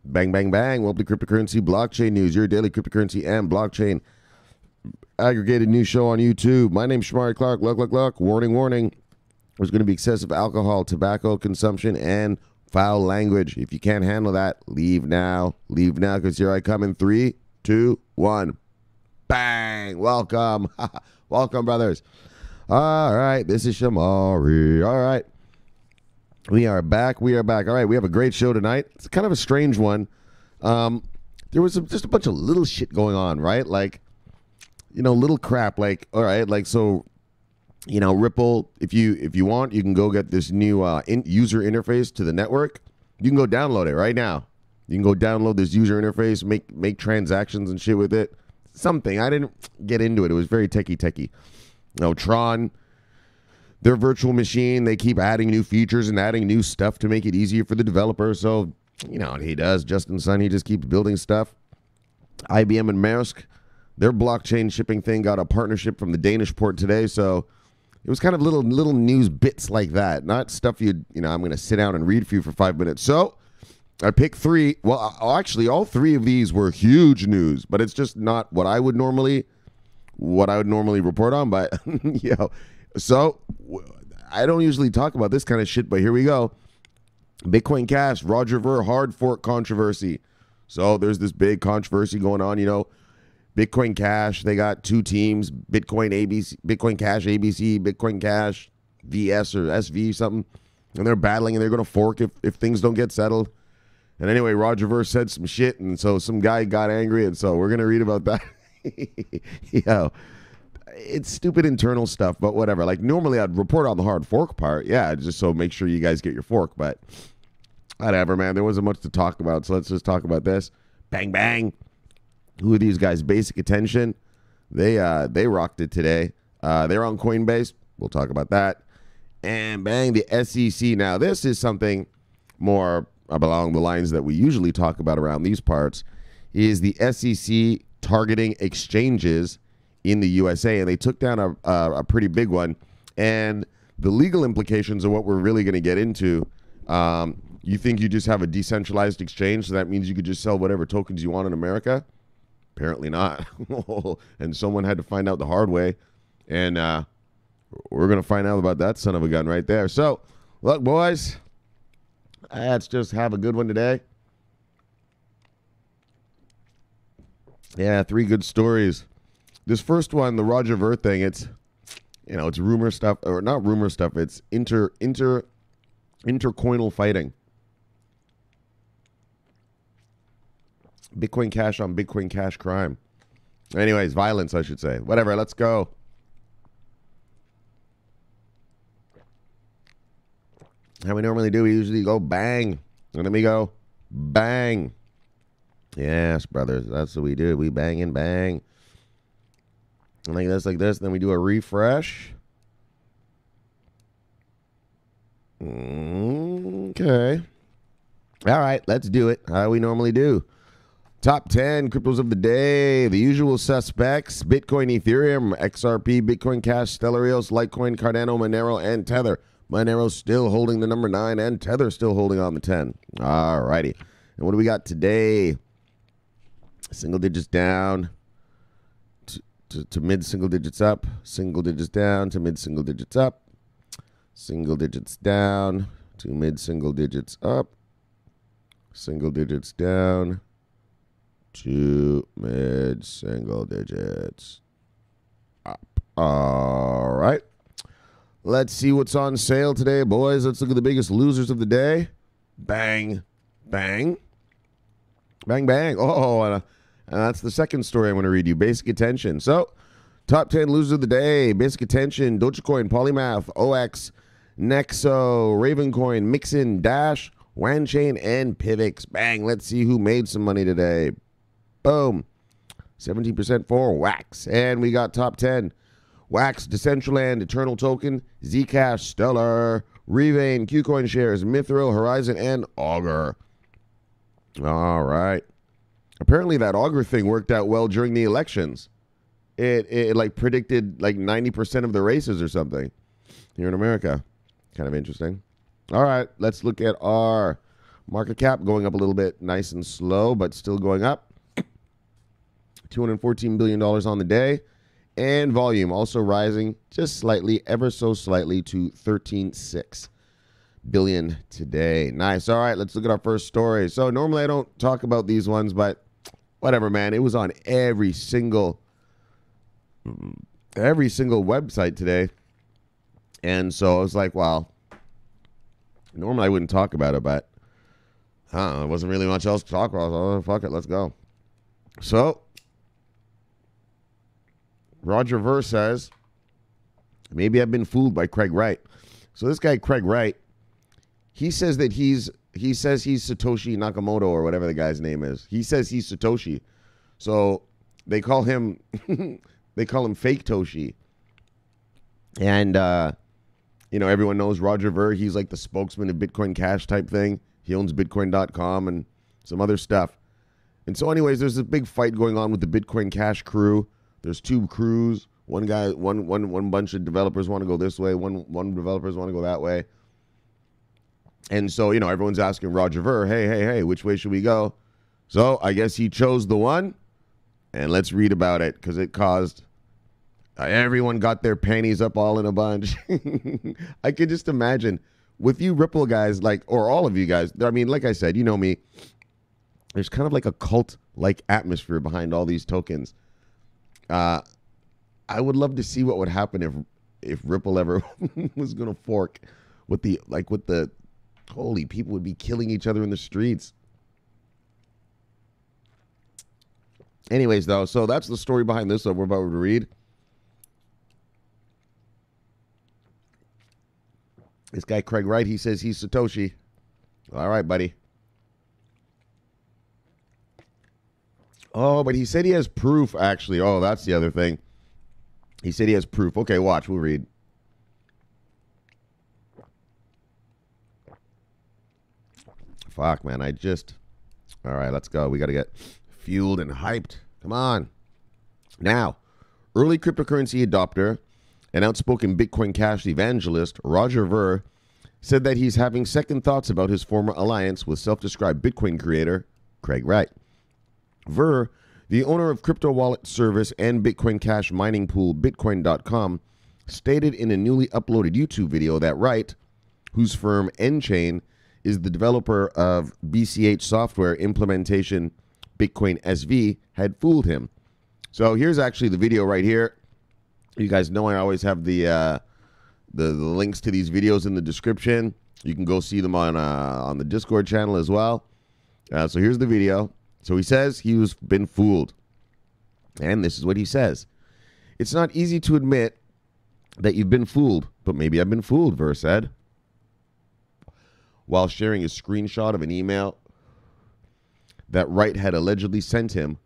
Bang, bang, bang. Welcome to Cryptocurrency Blockchain News, your daily cryptocurrency and blockchain aggregated news show on YouTube. My name's Shamari Clark. Look. Warning, warning. There's going to be excessive alcohol, tobacco consumption, and foul language. If you can't handle that, leave now. Leave now, because here I come in 3, 2, 1. Bang. Welcome. Welcome, brothers. All right. This is Shamari. All right. We are back. All right, we have a great show tonight. It's kind of a strange one. There was just a bunch of little shit going on, right? Like, little crap. Like, all right, like, so, Ripple, if you want, you can go get this new user interface to the network. You can go download it right now. You can go download this user interface, make transactions and shit with it. Something. I didn't get into it. It was very techie. Tron, their virtual machine, they keep adding new features and adding new stuff to make it easier for the developer. So, what he does, Justin Sun, he just keeps building stuff. IBM and Maersk, their blockchain shipping thing got a partnership from the Danish port today. So it was kind of little news bits like that, not stuff I'm going to sit down and read for you for 5 minutes. So I picked 3. Well, actually, all 3 of these were huge news, but it's just not what I would normally report on. But so I don't usually talk about this kind of shit, but here we go. Bitcoin Cash, Roger Ver hard fork controversy. So there's this big controversy going on. Bitcoin Cash, they got 2 teams, Bitcoin Cash ABC, Bitcoin Cash VS or SV something, and they're battling and they're going to fork if things don't get settled. And anyway, Roger Ver said some shit, and so some guy got angry, and so we're going to read about that. It's stupid internal stuff, but whatever. Like, normally I'd report on the hard fork part. Yeah, just so make sure you guys get your fork. But whatever, man. There wasn't much to talk about, so let's just talk about this. Bang, bang. Who are these guys? Basic Attention. They rocked it today. They're on Coinbase. We'll talk about that. And bang, the SEC. Now, this is something more along the lines that we usually talk about around these parts, is the SEC targeting exchanges in the USA, and they took down a pretty big one. And the legal implications of what we're really going to get into, you think you just have a decentralized exchange, so that means you could just sell whatever tokens you want in America? Apparently not. And someone had to find out the hard way, and we're going to find out about that son of a gun right there. So, look, boys, let's just have a good one today. Yeah, 3 good stories. This first one, the Roger Ver thing, it's rumor stuff, or not rumor stuff, it's intercoinal fighting. Bitcoin Cash on Bitcoin Cash crime. Anyways, violence, I should say. Whatever, let's go. How we normally do, we usually go bang. And then we go bang. Yes, brothers, that's what we do. We bang and bang. Like this, then we do a refresh. Okay. All right, let's do it. How we normally do. Top 10 cryptos of the day. The usual suspects: Bitcoin, Ethereum, XRP, Bitcoin Cash, Stellarios, Litecoin, Cardano, Monero, and Tether. Monero still holding the number 9, and Tether still holding on the 10. All righty. And what do we got today? Single digits down to mid-single digits up, single digits down to mid-single digits up, single digits down to mid-single digits up, single digits down to mid-single digits up. All right. Let's see what's on sale today, boys. Let's look at the biggest losers of the day. Bang, bang, bang, bang. Oh, and that's the second story I'm going to read you. Basic Attention. So, top 10 losers of the day. Basic Attention, Dogecoin, Polymath, OX, Nexo, Ravencoin, Mixin, Dash, Wanchain, and Pivx. Bang. Let's see who made some money today. Boom. 17% for Wax. And we got top 10. Wax, Decentraland, Eternal Token, Zcash, Stellar, Revain, Qcoin Shares, Mithril, Horizon, and Augur. All right. Apparently that Augur thing worked out well during the elections. It like predicted like 90% of the races or something here in America. Kind of interesting. All right, let's look at our Market cap going up a little bit, nice and slow, but still going up. $214 billion on the day. And volume also rising just slightly, ever so slightly, to 13.6 billion today. Nice. All right, let's look at our first story. So normally I don't talk about these ones, but whatever, man. It was on every single website today. And so I was like, well, normally I wouldn't talk about it, but there wasn't really much else to talk about. So fuck it, let's go. So Roger Ver says, maybe I've been fooled by Craig Wright. So this guy, Craig Wright, he says that he's Satoshi Nakamoto or whatever the guy's name is. He says he's Satoshi. So they call him Fake Toshi. And everyone knows Roger Ver. He's like the spokesman of Bitcoin Cash type thing. He owns Bitcoin.com and some other stuff. And so anyways, there's this big fight going on with the Bitcoin Cash crew. There's two crews. One bunch of developers want to go this way. One developers want to go that way. And so, everyone's asking Roger Ver, hey, which way should we go? So I guess he chose the one. And let's read about it because it caused everyone got their panties up all in a bunch. I could just imagine with you Ripple guys, or all of you guys. I mean, like I said, you know me. There's kind of like a cult-like atmosphere behind all these tokens. I would love to see what would happen if Ripple ever was going to fork with the holy people would be killing each other in the streets. Anyways, though, so that's the story behind this that we're about to read. This guy, Craig Wright, he says he's Satoshi. All right, buddy. Oh, but he said he has proof, actually. Oh, that's the other thing. He said he has proof. Okay, watch. We'll read. Fuck, man. All right, let's go. We got to get fueled and hyped. Come on. Now, early cryptocurrency adopter and outspoken Bitcoin Cash evangelist Roger Ver said that he's having second thoughts about his former alliance with self-described Bitcoin creator Craig Wright. Ver, the owner of crypto wallet service and Bitcoin Cash mining pool Bitcoin.com, stated in a newly uploaded YouTube video that Wright, whose firm Nchain is the developer of BCH software implementation Bitcoin SV, had fooled him. So here's actually the video right here. You guys know I always have the links to these videos in the description. You can go see them on the Discord channel as well. So here's the video. So he says he was been fooled. And this is what he says. It's not easy to admit that you've been fooled, but maybe I've been fooled, Ver said, while sharing a screenshot of an email that Wright had allegedly sent him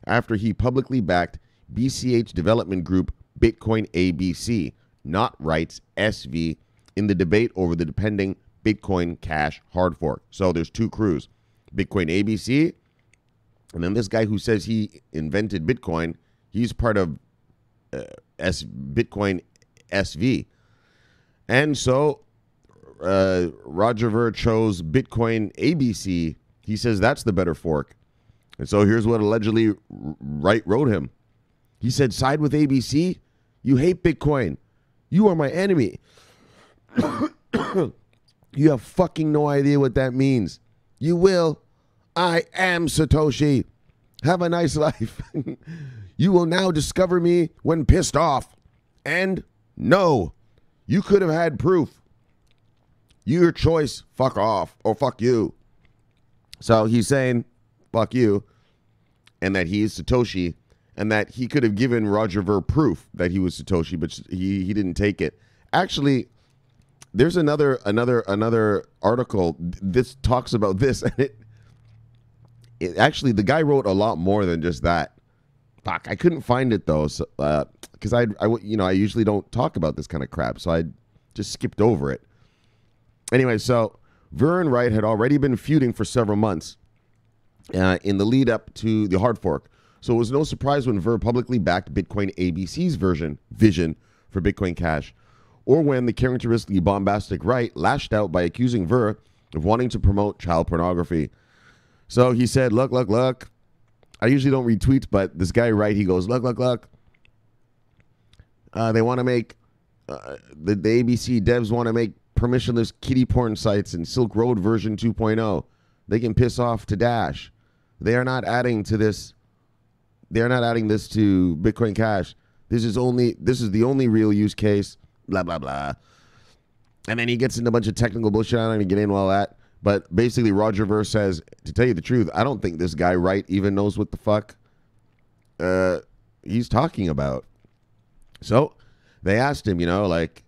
after he publicly backed BCH development group Bitcoin ABC, not Wright's SV, in the debate over the pending Bitcoin Cash hard fork. So there's two crews. Bitcoin ABC, and then this guy who says he invented Bitcoin, he's part of Bitcoin SV. And so Roger Ver chose Bitcoin ABC. He says that's the better fork. And so here's what allegedly Wright wrote him. He said, side with ABC? You hate Bitcoin. You are my enemy. You have fucking no idea what that means. You will. I am Satoshi. Have a nice life. You will now discover me when pissed off. And no, you could have had proof. Your choice, fuck off or fuck you. So he's saying, fuck you, and that he is Satoshi, and that he could have given Roger Ver proof that he was Satoshi, but he didn't take it. Actually, there's another article. This talks about this, and it actually, the guy wrote a lot more than just that. Fuck, I couldn't find it though, because I usually don't talk about this kind of crap, so I just skipped over it. Anyway, so Ver and Wright had already been feuding for several months in the lead up to the hard fork. So it was no surprise when Ver publicly backed Bitcoin ABC's vision for Bitcoin Cash, or when the characteristically bombastic Wright lashed out by accusing Ver of wanting to promote child pornography. So he said, look. I usually don't read tweets, but this guy, Wright, he goes, look. They want to make, the ABC devs want to make permissionless kiddie porn sites in Silk Road version 2.0. They can piss off to Dash. They are not adding to this. They are not adding this to Bitcoin Cash. This is the only real use case. Blah, blah, blah. And then he gets into a bunch of technical bullshit. I don't even get into all that. But basically, Roger Ver says, to tell you the truth, I don't think this guy Wright even knows what the fuck he's talking about. So they asked him, you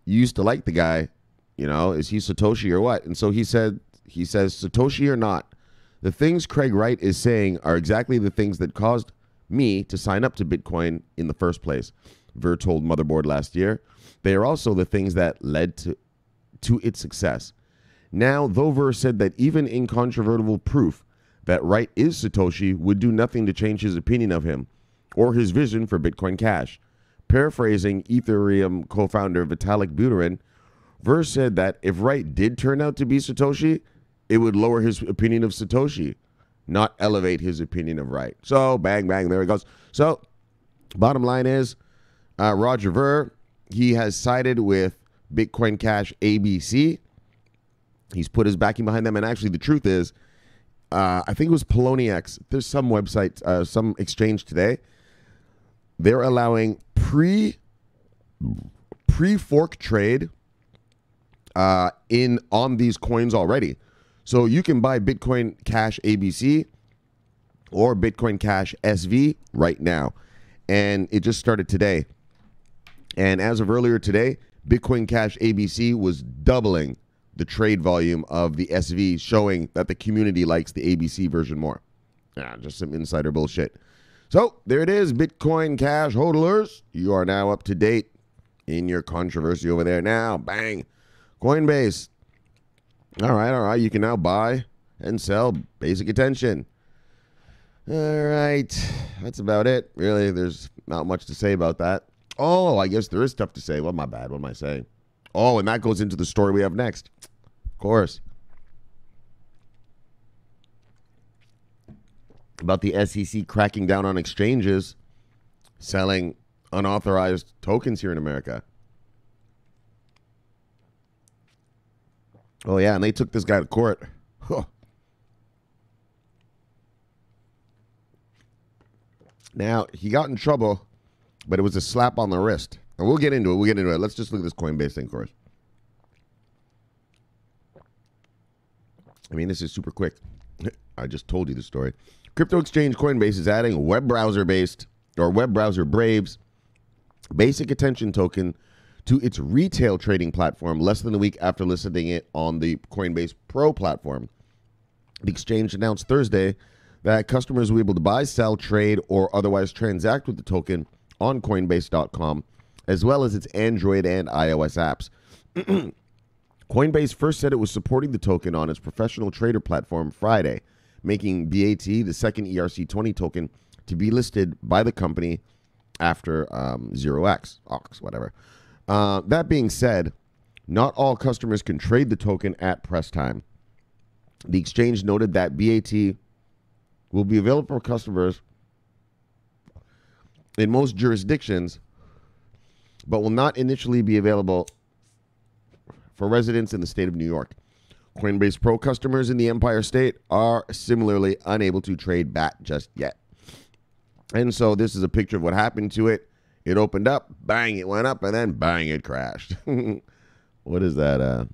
used to like the guy, is he Satoshi or what? And so he says, Satoshi or not, the things Craig Wright is saying are exactly the things that caused me to sign up to Bitcoin in the first place, Ver told Motherboard last year. They are also the things that led to its success. Now, though Ver said that even incontrovertible proof that Wright is Satoshi would do nothing to change his opinion of him or his vision for Bitcoin Cash. Paraphrasing Ethereum co-founder Vitalik Buterin, Ver said that if Wright did turn out to be Satoshi, it would lower his opinion of Satoshi, not elevate his opinion of Wright. So, bang, bang, there it goes. So, bottom line is, Roger Ver, he has sided with Bitcoin Cash ABC. He's put his backing behind them. And actually, the truth is, I think it was Poloniex. There's some website, some exchange today. They're allowing pre-fork trade on these coins already. So you can buy Bitcoin Cash ABC or Bitcoin Cash SV right now. And it just started today. And as of earlier today, Bitcoin Cash ABC was doubling the trade volume of the SV, showing that the community likes the ABC version more. Just some insider bullshit. So there it is, Bitcoin Cash hodlers. You are now up to date in your controversy over there. Now, bang, Coinbase. All right. You can now buy and sell basic attention. All right. That's about it. Really, there's not much to say about that. Oh, I guess there is stuff to say. Well, my bad. What am I saying? Oh, and that goes into the story we have next. Of course. About the SEC cracking down on exchanges selling unauthorized tokens here in America. Oh, yeah, and they took this guy to court. Huh. Now, he got in trouble, but it was a slap on the wrist. And we'll get into it. Let's just look at this Coinbase thing first. I mean, this is super quick. I just told you the story. Crypto exchange Coinbase is adding web browser Braves basic attention token to its retail trading platform less than a week after listing it on the Coinbase Pro platform. The exchange announced Thursday that customers will be able to buy, sell, trade, or otherwise transact with the token on Coinbase.com, as well as its Android and iOS apps. Coinbase first said it was supporting the token on its professional trader platform Friday, making BAT the second ERC20 token to be listed by the company after 0x, OX, whatever. That being said, not all customers can trade the token at press time. The exchange noted that BAT will be available for customers in most jurisdictions, but will not initially be available for residents in the state of New York. Coinbase Pro customers in the Empire State are similarly unable to trade BAT just yet. And so this is a picture of what happened to it. It opened up, bang, it went up, and then bang, it crashed. What is that?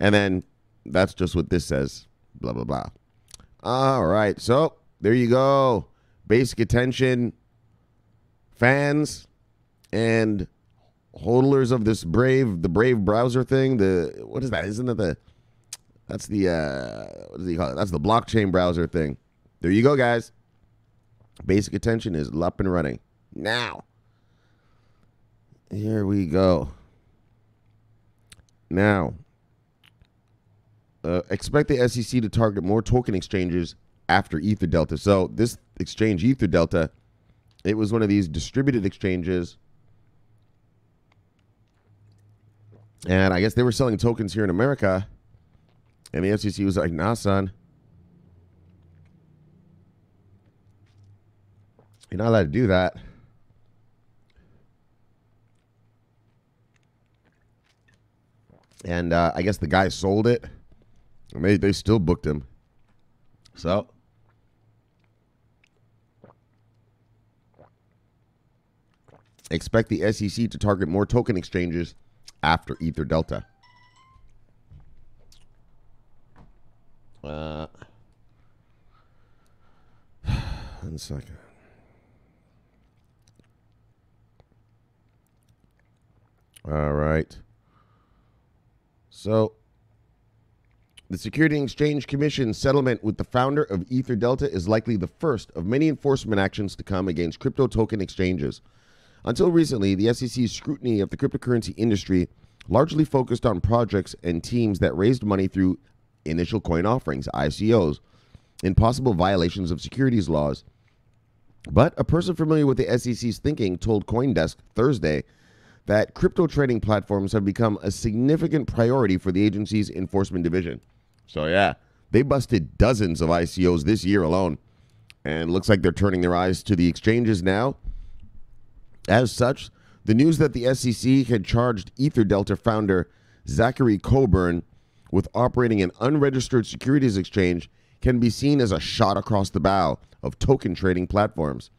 And then that's just what this says, blah, blah, blah. All right, so there you go. Basic attention fans and hodlers of this the Brave browser thing. What is that? Isn't it that's the, what does he call it? That's the blockchain browser thing. There you go, guys. Basic attention is up and running. Now, here we go. Now, expect the SEC to target more token exchanges after Etherdelta. So this exchange, Etherdelta, it was one of these distributed exchanges. And I guess they were selling tokens here in America. And the SEC was like, nah, son. You're not allowed to do that. And I guess the guy sold it. And they still booked him. So expect the SEC to target more token exchanges after Etherdelta. 1 second. All right. So, the Security and Exchange Commission settlement with the founder of Etherdelta is likely the first of many enforcement actions to come against crypto token exchanges. Until recently, the SEC's scrutiny of the cryptocurrency industry largely focused on projects and teams that raised money through initial coin offerings, ICOs, and possible violations of securities laws. But a person familiar with the SEC's thinking told CoinDesk Thursday that crypto trading platforms have become a significant priority for the agency's enforcement division. So yeah, they busted dozens of ICOs this year alone, and it looks like they're turning their eyes to the exchanges now. As such, the news that the SEC had charged Etherdelta founder Zachary Coburn with operating an unregistered securities exchange can be seen as a shot across the bow of token trading platforms.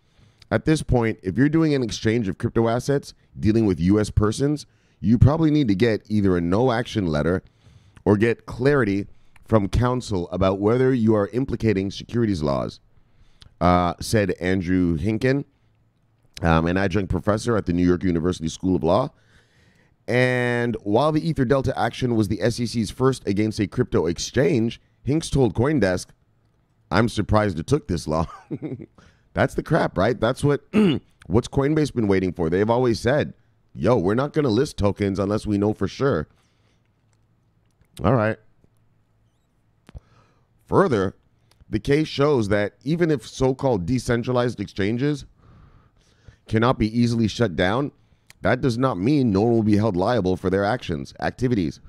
At this point, if you're doing an exchange of crypto assets dealing with U.S. persons, you probably need to get either a no-action letter or get clarity from counsel about whether you are implicating securities laws, said Andrew Hinken, an adjunct professor at the New York University School of Law. And while the Etherdelta action was the SEC's first against a crypto exchange, Hinks told CoinDesk, "I'm surprised it took this long." That's the crap, right? That's what's Coinbase been waiting for. They've always said, yo, we're not going to list tokens unless we know for sure. All right. Further, the case shows that even if so-called decentralized exchanges cannot be easily shut down, that does not mean no one will be held liable for their activities.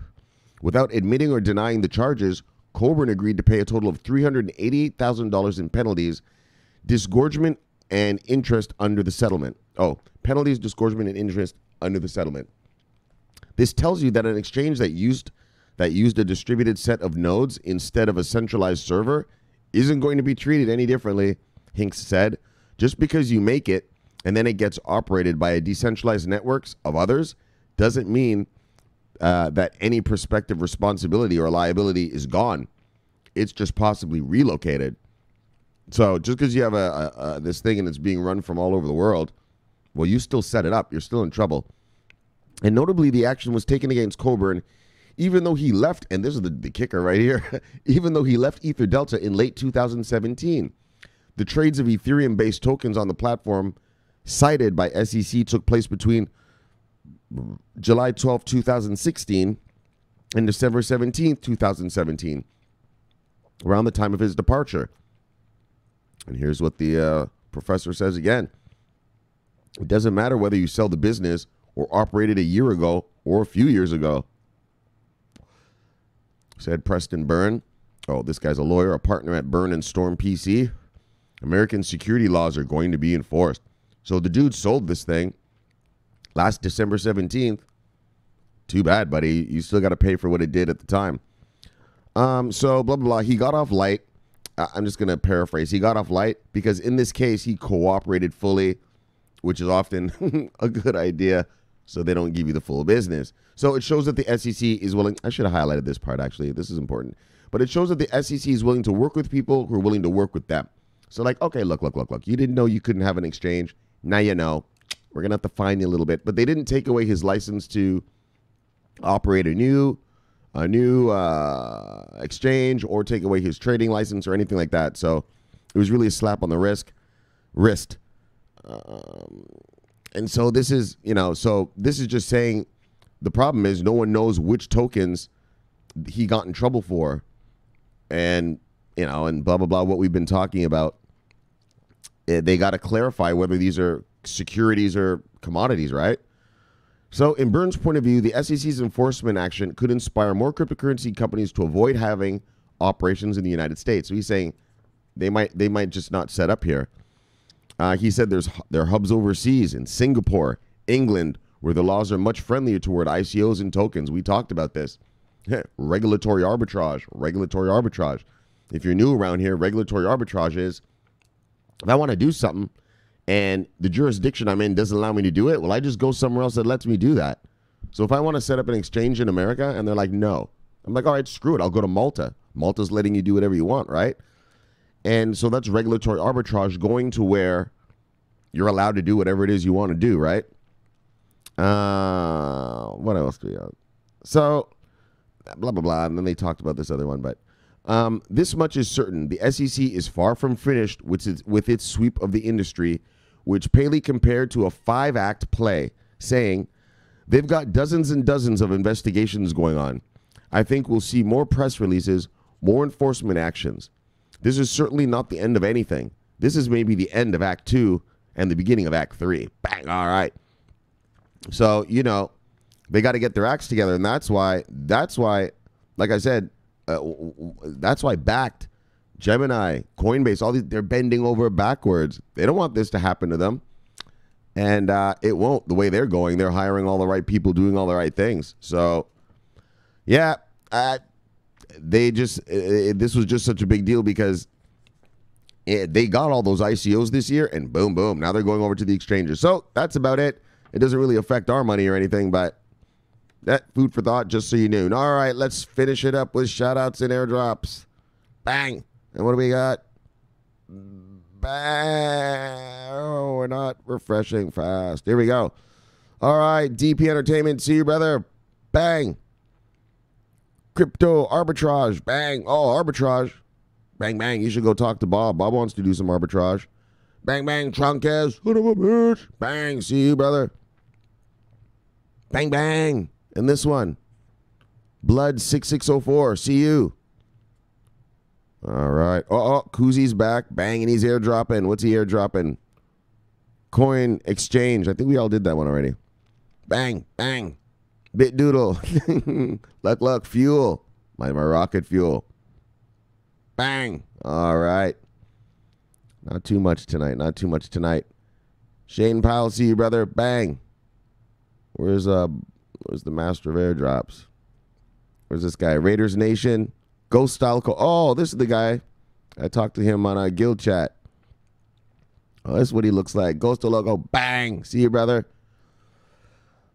Without admitting or denying the charges, Coburn agreed to pay a total of $388,000 in penalties, disgorgement, and interest under the settlement. Oh, penalties, disgorgement, and interest under the settlement. This tells you that an exchange that used a distributed set of nodes instead of a centralized server isn't going to be treated any differently, Hinks said. Just because you make it and then it gets operated by a decentralized networks of others doesn't mean that any prospective responsibility or liability is gone. It's just possibly relocated. So just because you have this thing and it's being run from all over the world, well, you still set it up. You're still in trouble. And notably, the action was taken against Coburn, even though he left, and this is the kicker right here, even though he left Etherdelta in late 2017. The trades of Ethereum-based tokens on the platform cited by SEC took place between July 12, 2016 and December 17, 2017, around the time of his departure. And here's what the professor says again. It doesn't matter whether you sell the business or operated a year ago or a few years ago, said Preston Byrne. Oh, this guy's a lawyer, a partner at Byrne and Storm PC. American security laws are going to be enforced. So the dude sold this thing last December 17th. Too bad, buddy. You still got to pay for what it did at the time. So blah, blah, blah. He got off light. I'm just going to paraphrase. He got off light because in this case, he cooperated fully, which is often a good idea, so they don't give you the full business. So it shows that the SEC is willing. I should have highlighted this part, actually. This is important. But it shows that the SEC is willing to work with people who are willing to work with them. So like, okay, look. You didn't know you couldn't have an exchange. Now you know. We're going to have to fine you a little bit. But they didn't take away his license to operate a new exchange or take away his trading license or anything like that. So it was really a slap on the wrist. And so this is, this is just saying the problem is no one knows which tokens he got in trouble for. And, and blah, blah, blah, what we've been talking about. They got to clarify whether these are securities or commodities, right? So in Burns' point of view, the SEC's enforcement action could inspire more cryptocurrency companies to avoid having operations in the United States. So he's saying they might just not set up here. He said there are hubs overseas in Singapore, England, where the laws are much friendlier toward ICOs and tokens. We talked about this. Regulatory arbitrage. If you're new around here, regulatory arbitrage is, if I want to do something and the jurisdiction I'm in doesn't allow me to do it, well, I just go somewhere else that lets me do that. So if I want to set up an exchange in America and they're like, no, I'm like, all right, screw it. I'll go to Malta. Malta's letting you do whatever you want, right? And so that's regulatory arbitrage, going to where you're allowed to do whatever it is you want to do, right? What else do we have? So, blah, blah, blah. And then they talked about this other one, but this much is certain. The SEC is far from finished with its sweep of the industry, which Paley compared to a 5-act play, saying they've got dozens and dozens of investigations going on. I think we'll see more press releases, more enforcement actions. This is certainly not the end of anything. This is maybe the end of Act 2 and the beginning of Act 3. Bang, all right. So, you know, they got to get their acts together, and that's why, like I said, that's why Backed, Gemini, Coinbase, all these, they're bending over backwards. They don't want this to happen to them. And it won't. The way they're going, they're hiring all the right people, doing all the right things. So, yeah, this was just such a big deal because they got all those ICOs this year, and boom, boom. Now they're going over to the exchanges. So that's about it. It doesn't really affect our money or anything, but that food for thought, just so you knew. All right, let's finish it up with shout-outs and airdrops. Bang. And what do we got? Bang. Oh, we're not refreshing fast. Here we go. All right, DP Entertainment. See you, brother. Bang. Crypto arbitrage. Bang. Oh, arbitrage. Bang, bang. You should go talk to Bob. Bob wants to do some arbitrage. Bang, bang. Trunkez. Bang. See you, brother. Bang, bang. And this one, Blood 6604. See you. All right. Oh, Koozy's back. Bang, and he's airdropping. What's he airdropping? Coin exchange. I think we all did that one already. Bang, bang. Bitdoodle. Luck. Fuel. My rocket fuel. Bang. All right. Not too much tonight. Shane Powell. See you, brother. Bang. Where's the master of airdrops? Where's this guy? Raiders Nation. Ghost Style. Oh, this is the guy. I talked to him on a guild chat. Oh, this is what he looks like. Ghost Logo. Bang. See you, brother.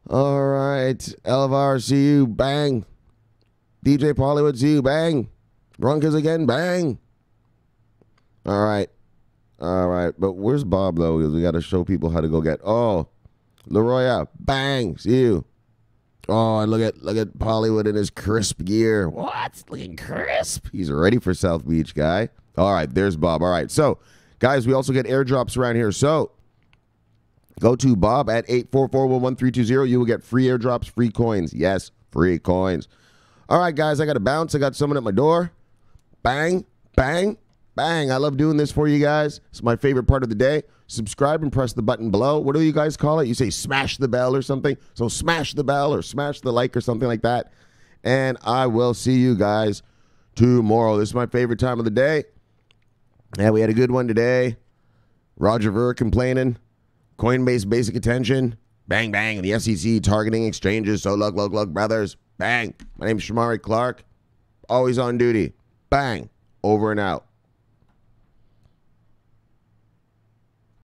All right. Elvar. See you. Bang. DJ Pollywood. See you. Bang. Runkers again. Bang. All right. But where's Bob, though? Because we got to show people how to go get. Oh. Leroya. Bang. See you. Oh, and look at Pollywood in his crisp gear. What? Looking crisp. He's ready for South Beach, guy. All right, there's Bob. All right, so, guys, we also get airdrops around here. So, go to Bob at 844-11320. You will get free airdrops, free coins. Yes, free coins. All right, guys, I got to bounce. I got someone at my door. Bang, bang, bang. I love doing this for you guys. It's my favorite part of the day. Subscribe and press the button below. What do you guys call it? You say smash the bell or something. So smash the bell or smash the like or something like that. And I will see you guys tomorrow. This is my favorite time of the day. Yeah, we had a good one today. Roger Ver complaining. Coinbase basic attention. Bang, bang. And the SEC targeting exchanges. So look, brothers. Bang. My name is Shamari Clark. Always on duty. Bang. Over and out.